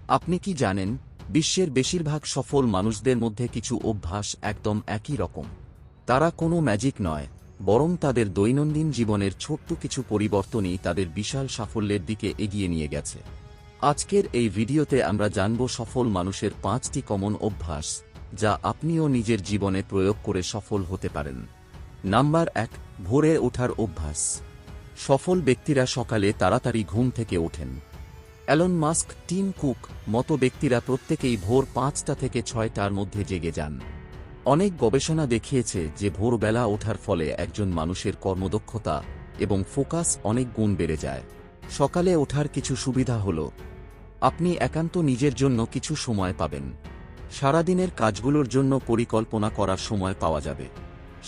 আপনি কি জানেন, বিশ্বের বেশিরভাগ সফল মানুষদের মধ্যে কিছু অভ্যাস একদম একই রকম। তারা কোনো ম্যাজিক নয়, বরং তাদের দৈনন্দিন জীবনের ছোট্ট কিছু পরিবর্তনই তাদের বিশাল সাফল্যের দিকে এগিয়ে নিয়ে গেছে। আজকের এই ভিডিওতে আমরা জানব সফল মানুষের 5টি কমন অভ্যাস, যা আপনিও নিজের জীবনে প্রয়োগ করে সফল হতে পারেন। নাম্বার 1, ভোরে ওঠার অভ্যাস। সফল ব্যক্তিরা সকালে তাড়াতাড়ি ঘুম থেকে ওঠেন। অ্যালন মাস্ক, টিম কুক মতো ব্যক্তিরা প্রত্যেকেই ভোর 5টা থেকে 6টার মধ্যে জেগে যান। অনেক গবেষণা দেখিয়েছে যে ভোরবেলা ওঠার ফলে একজন মানুষের কর্মদক্ষতা এবং ফোকাস অনেক গুণ বেড়ে যায়। সকালে ওঠার কিছু সুবিধা হল, আপনি একান্ত নিজের জন্য কিছু সময় পাবেন। সারাদিনের কাজগুলোর জন্য পরিকল্পনা করার সময় পাওয়া যাবে।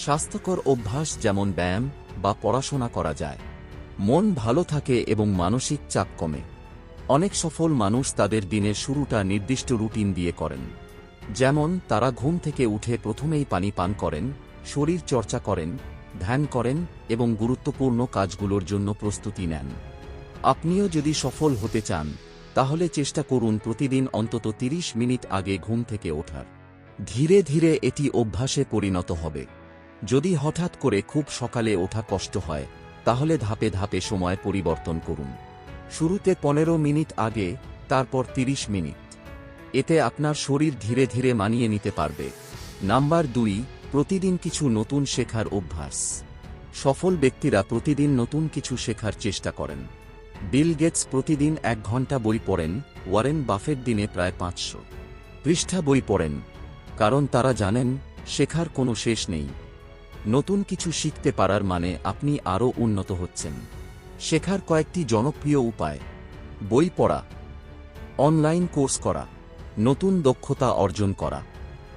স্বাস্থ্যকর অভ্যাস যেমন ব্যায়াম বা পড়াশোনা করা যায়। মন ভালো থাকে এবং মানসিক চাপ কমে। অনেক সফল মানুষ তাদের দিনের শুরুটা নির্দিষ্ট রুটিন দিয়ে করেন। যেমন তারা ঘুম থেকে উঠে প্রথমেই পানি পান করেন, শরীর চর্চা করেন, ধ্যান করেন এবং গুরুত্বপূর্ণ কাজগুলোর জন্য প্রস্তুতি নেন। আপনিও যদি সফল হতে চান, তাহলে চেষ্টা করুন প্রতিদিন অন্তত 30 মিনিট আগে ঘুম থেকে ওঠার। ধীরে ধীরে এটি অভ্যাসে পরিণত হবে। যদি হঠাৎ করে খুব সকালে ওঠা কষ্ট হয়, তাহলে ধাপে ধাপে সময় পরিবর্তন করুন। শুরুতে 15 মিনিট আগে, তারপর 30 মিনিট। এতে আপনার শরীর ধীরে ধীরে মানিয়ে নিতে পারবে। নাম্বার 2, প্রতিদিন কিছু নতুন শেখার অভ্যাস। সফল ব্যক্তিরা প্রতিদিন নতুন কিছু শেখার চেষ্টা করেন। বিল গেটস প্রতিদিন 1 ঘন্টা বই পড়েন, ওয়ারেন বাফেট দিনে প্রায় 500 পৃষ্ঠা বই পড়েন। কারণ তারা জানেন, শেখার কোনো শেষ নেই। নতুন কিছু শিখতে পারার মানে আপনি আরও উন্নত হচ্ছেন। শেখার কয়েকটি জনপ্রিয় উপায়: বই পড়া, অনলাইন কোর্স করা, নতুন দক্ষতা অর্জন করা,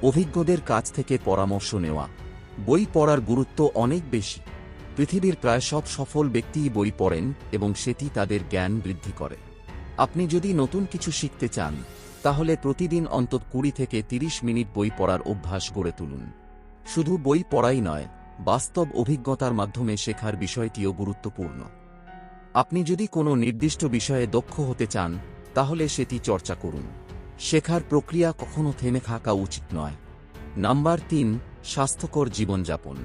অভিজ্ঞদের কাছ থেকে পরামর্শ নেওয়া। বই পড়ার গুরুত্ব অনেক বেশি। পৃথিবীর প্রায় সব সফল ব্যক্তিই বই পড়েন এবং সেটি তাদের জ্ঞান বৃদ্ধি করে। আপনি যদি নতুন কিছু শিখতে চান, তাহলে প্রতিদিন অন্তত 20 থেকে 30 মিনিট বই পড়ার অভ্যাস গড়ে তুলুন। শুধু বই পড়াই নয়, বাস্তব অভিজ্ঞতার মাধ্যমে শেখার বিষয়টিও গুরুত্বপূর্ণ। আপনি যদি কোনো নির্দিষ্ট বিষয়ে দক্ষ হতে চান, তাহলে সেটি চর্চা করুন। শেখার প্রক্রিয়া কখনো থেমে থাকা উচিত নয়। নাম্বার 3, স্বাস্থ্যকর জীবনযাপন।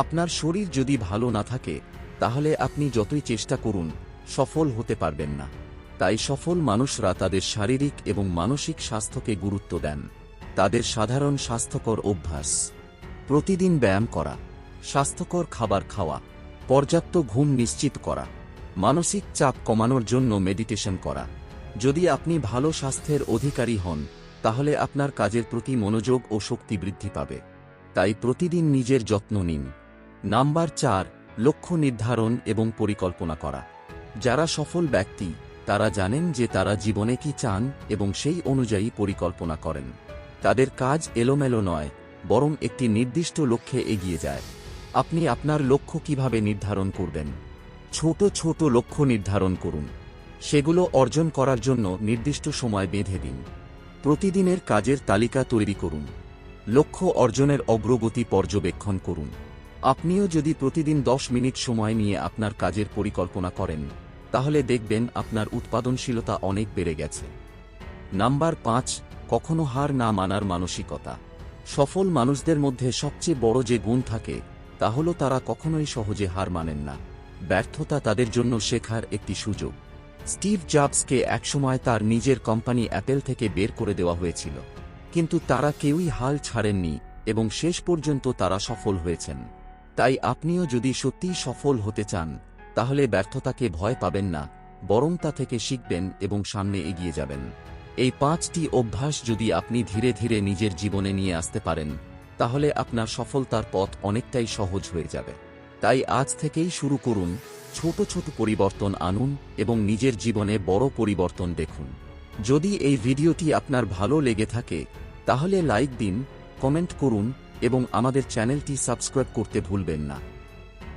আপনার শরীর যদি ভালো না থাকে, তাহলে আপনি যতই চেষ্টা করুন, সফল হতে পারবেন না। তাই সফল মানুষরা তাদের শারীরিক এবং মানসিক স্বাস্থ্যকে গুরুত্ব দেন। তাদের সাধারণ স্বাস্থ্যকর অভ্যাস: প্রতিদিন ব্যায়াম করা, স্বাস্থ্যকর খাবার খাওয়া, পর্যাপ্ত ঘুম নিশ্চিত করা, মানসিক চাপ কমানোর জন্য মেডিটেশন করা। যদি আপনি ভালো স্বাস্থ্যের অধিকারী হন, তাহলে আপনার কাজের প্রতি মনোযোগ ও শক্তি বৃদ্ধি পাবে। তাই প্রতিদিন নিজের যত্ন নিন। নাম্বার 4, লক্ষ্য নির্ধারণ এবং পরিকল্পনা করা। যারা সফল ব্যক্তি, তারা জানেন যে তারা জীবনে কি চান এবং সেই অনুযায়ী পরিকল্পনা করেন। তাদের কাজ এলোমেলো নয়, বরং একটি নির্দিষ্ট লক্ষ্যে এগিয়ে যায়। আপনি আপনার লক্ষ্য কিভাবে নির্ধারণ করবেন? ছোট ছোট লক্ষ্য নির্ধারণ করুন। সেগুলো অর্জন করার জন্য নির্দিষ্ট সময় বেঁধে দিন। প্রতিদিনের কাজের তালিকা তৈরি করুন। লক্ষ্য অর্জনের অগ্রগতি পর্যবেক্ষণ করুন। আপনিও যদি প্রতিদিন 10 মিনিট সময় নিয়ে আপনার কাজের পরিকল্পনা করেন, তাহলে দেখবেন আপনার উৎপাদনশীলতা অনেক বেড়ে গেছে। নাম্বার 5, কখনো হার না মানার মানসিকতা। সফল মানুষদের মধ্যে সবচেয়ে বড় যে গুণ থাকে, তা হল তারা কখনোই সহজে হার মানেন না। ব্যর্থতা তাদের জন্য শেখার একটি সুযোগ। স্টিভ জবসকে একসময় তার নিজের কোম্পানি অ্যাপেল থেকে বের করে দেওয়া হয়েছিল, কিন্তু তারা কেউই হাল ছাড়েননি এবং শেষ পর্যন্ত তারা সফল হয়েছেন। তাই আপনিও যদি সত্যিই সফল হতে চান, তাহলে ব্যর্থতাকে ভয় পাবেন না, বরং তা থেকে শিখবেন এবং সামনে এগিয়ে যাবেন। এই 5টি অভ্যাস যদি আপনি ধীরে ধীরে নিজের জীবনে নিয়ে আসতে পারেন, তাহলে আপনার সফলতার পথ অনেকটাই সহজ হয়ে যাবে। তাই আজ থেকেই শুরু করুন, ছোট ছোট পরিবর্তন আনুন এবং নিজের জীবনে বড় পরিবর্তন দেখুন। যদি এই ভিডিওটি আপনার ভালো লেগে থাকে, তাহলে লাইক দিন, কমেন্ট করুন এবং আমাদের চ্যানেলটি সাবস্ক্রাইব করতে ভুলবেন না।